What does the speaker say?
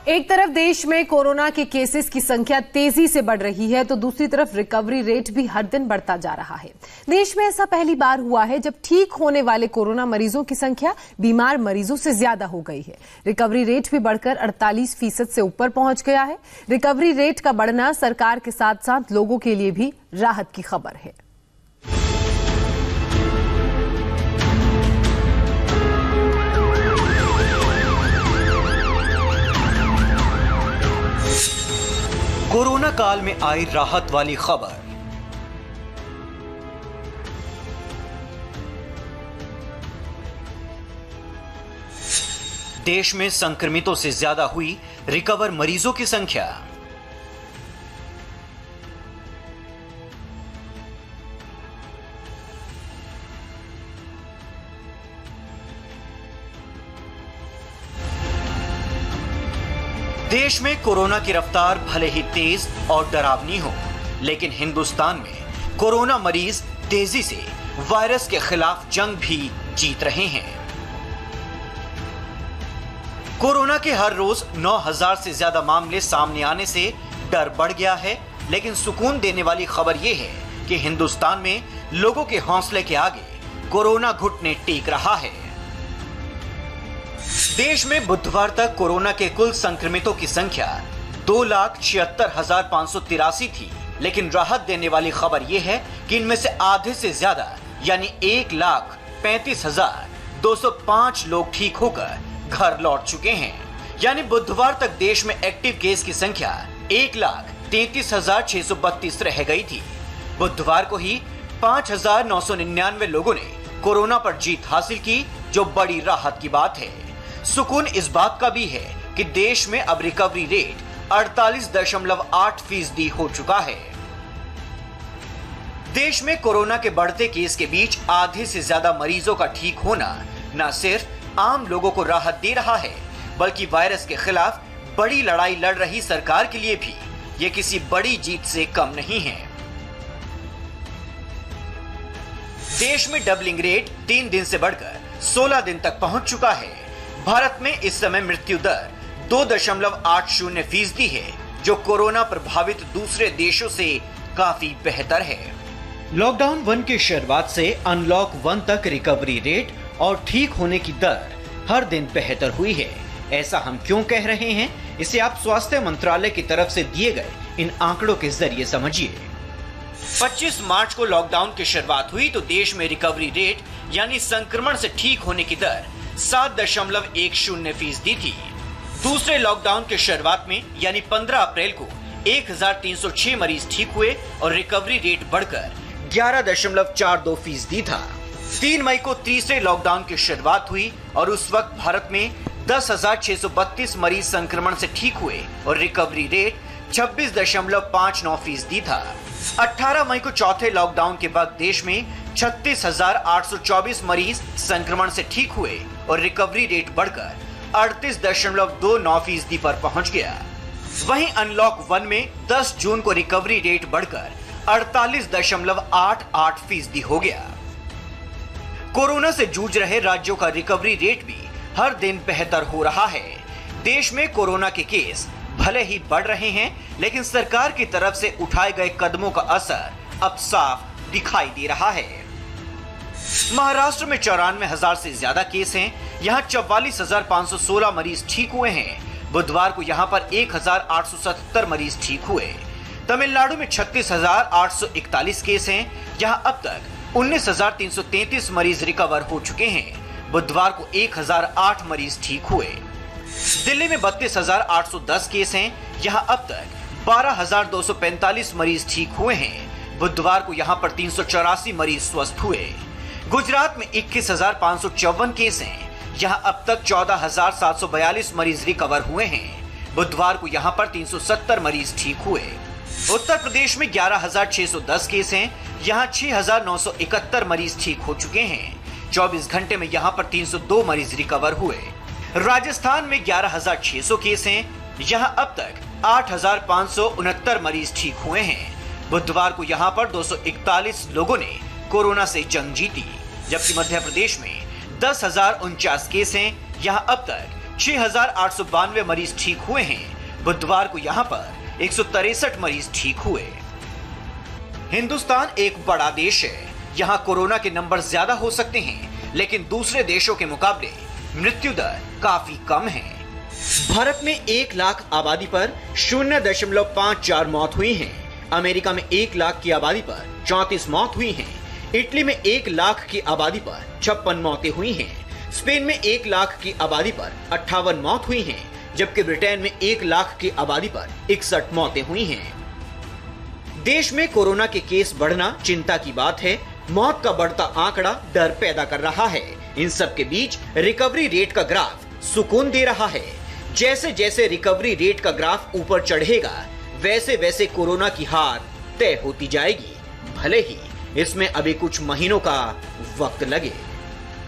एक तरफ देश में कोरोना के केसेस की संख्या तेजी से बढ़ रही है तो दूसरी तरफ रिकवरी रेट भी हर दिन बढ़ता जा रहा है। देश में ऐसा पहली बार हुआ है जब ठीक होने वाले कोरोना मरीजों की संख्या बीमार मरीजों से ज्यादा हो गई है। रिकवरी रेट भी बढ़कर 48% से ऊपर पहुंच गया है। रिकवरी रेट का बढ़ना सरकार के साथ साथ लोगों के लिए भी राहत की खबर है। कोरोना काल में आई राहत वाली खबर। देश में संक्रमितों से ज्यादा हुई रिकवर मरीजों की संख्या। देश में कोरोना की रफ्तार भले ही तेज और डरावनी हो, लेकिन हिंदुस्तान में कोरोना मरीज तेजी से वायरस के खिलाफ जंग भी जीत रहे हैं। कोरोना के हर रोज 9,000 से ज्यादा मामले सामने आने से डर बढ़ गया है, लेकिन सुकून देने वाली खबर यह है कि हिंदुस्तान में लोगों के हौसले के आगे कोरोना घुटने टेक रहा है। देश में बुधवार तक कोरोना के कुल संक्रमितों की संख्या 2,76,583 थी, लेकिन राहत देने वाली खबर यह है कि इनमें से आधे से ज्यादा यानी 1,35,205 लोग ठीक होकर घर लौट चुके हैं। यानी बुधवार तक देश में एक्टिव केस की संख्या 1,33,632 रह गई थी। बुधवार को ही 5,999 लोगों ने कोरोना पर जीत हासिल की, जो बड़ी राहत की बात है। सुकून इस बात का भी है कि देश में अब रिकवरी रेट 48.8% हो चुका है। देश में कोरोना के बढ़ते केस के बीच आधे से ज्यादा मरीजों का ठीक होना न सिर्फ आम लोगों को राहत दे रहा है, बल्कि वायरस के खिलाफ बड़ी लड़ाई लड़ रही सरकार के लिए भी ये किसी बड़ी जीत से कम नहीं है। देश में डबलिंग रेट 3 दिन से बढ़कर 16 दिन तक पहुंच चुका है। भारत में इस समय मृत्यु दर 2.80% है, जो कोरोना प्रभावित दूसरे देशों से काफी बेहतर है। लॉकडाउन 1 की शुरुआत से अनलॉक 1 तक रिकवरी रेट और ठीक होने की दर हर दिन बेहतर हुई है। ऐसा हम क्यों कह रहे हैं, इसे आप स्वास्थ्य मंत्रालय की तरफ से दिए गए इन आंकड़ों के जरिए समझिए। 25 मार्च को लॉकडाउन की शुरुआत हुई तो देश में रिकवरी रेट यानी संक्रमण से ठीक होने की दर 7.10% थी। दूसरे लॉकडाउन के शुरुआत में यानी 15 अप्रैल को 1,306 मरीज ठीक हुए और रिकवरी रेट बढ़कर 11.42% था। 3 मई को तीसरे लॉकडाउन की शुरुआत हुई और उस वक्त भारत में 10,632 मरीज संक्रमण से ठीक हुए और रिकवरी रेट 26.59% था। 18 मई को चौथे लॉकडाउन के बाद देश में 36,824 मरीज संक्रमण से ठीक हुए और रिकवरी रेट बढ़कर 38.29% पर पहुंच गया। वहीं अनलॉक 1 में 10 जून को रिकवरी रेट बढ़कर 48.88% हो गया। कोरोना से जूझ रहे राज्यों का रिकवरी रेट भी हर दिन बेहतर हो रहा है। देश में कोरोना के केस भले ही बढ़ रहे हैं, लेकिन सरकार की तरफ से उठाए गए कदमों का असर अब साफ दिखाई दे रहा है। महाराष्ट्र में 94,000 से ज्यादा केस हैं। यहाँ 44,516 मरीज ठीक हुए हैं। बुधवार को यहाँ पर 1,877 मरीज ठीक हुए। तमिलनाडु में 36,841 केस हैं। यहाँ अब तक 19,333 मरीज रिकवर हो चुके हैं। बुधवार को 1,008 मरीज ठीक हुए। दिल्ली में 32,810 केस हैं। यहाँ अब तक 12,245 मरीज ठीक हुए हैं। बुधवार को यहाँ पर 384 मरीज स्वस्थ हुए। गुजरात में 21,554 केस हैं। यहाँ अब तक 14,742 मरीज रिकवर हुए हैं। बुधवार को यहाँ पर 370 मरीज ठीक हुए। उत्तर प्रदेश में 11,610 केस हैं। यहाँ 6,971 मरीज ठीक हो चुके हैं। 24 घंटे में यहाँ पर 302 मरीज रिकवर हुए। राजस्थान में 11,600 केस हैं। यहाँ अब तक 8,569 मरीज ठीक हुए हैं। बुधवार को यहाँ पर 241 लोगों ने कोरोना से जंग जीती, जबकि मध्य प्रदेश में 10,049 केस हैं। यहाँ अब तक 6,892 मरीज ठीक हुए हैं। बुधवार को यहां पर 163 मरीज ठीक हुए। हिंदुस्तान एक बड़ा देश है, यहाँ कोरोना के नंबर ज्यादा हो सकते हैं, लेकिन दूसरे देशों के मुकाबले मृत्यु दर काफी कम है। भारत में 1 लाख आबादी पर 0.54 मौत हुई हैं। अमेरिका में 1 लाख की आबादी पर 34 मौत हुई हैं। इटली में 1 लाख की आबादी पर 56 मौतें हुई हैं। स्पेन में 1 लाख की आबादी पर 58 मौत हुई हैं, जबकि ब्रिटेन में 1 लाख की आबादी पर 61 मौतें हुई हैं। देश में कोरोना के केस बढ़ना चिंता की बात है। मौत का बढ़ता आंकड़ा डर पैदा कर रहा है। इन सब के बीच रिकवरी रेट का ग्राफ सुकून दे रहा है। जैसे जैसे रिकवरी रेट का ग्राफ ऊपर चढ़ेगा, वैसे वैसे कोरोना की हार तय होती जाएगी, भले ही इसमें अभी कुछ महीनों का वक्त लगे।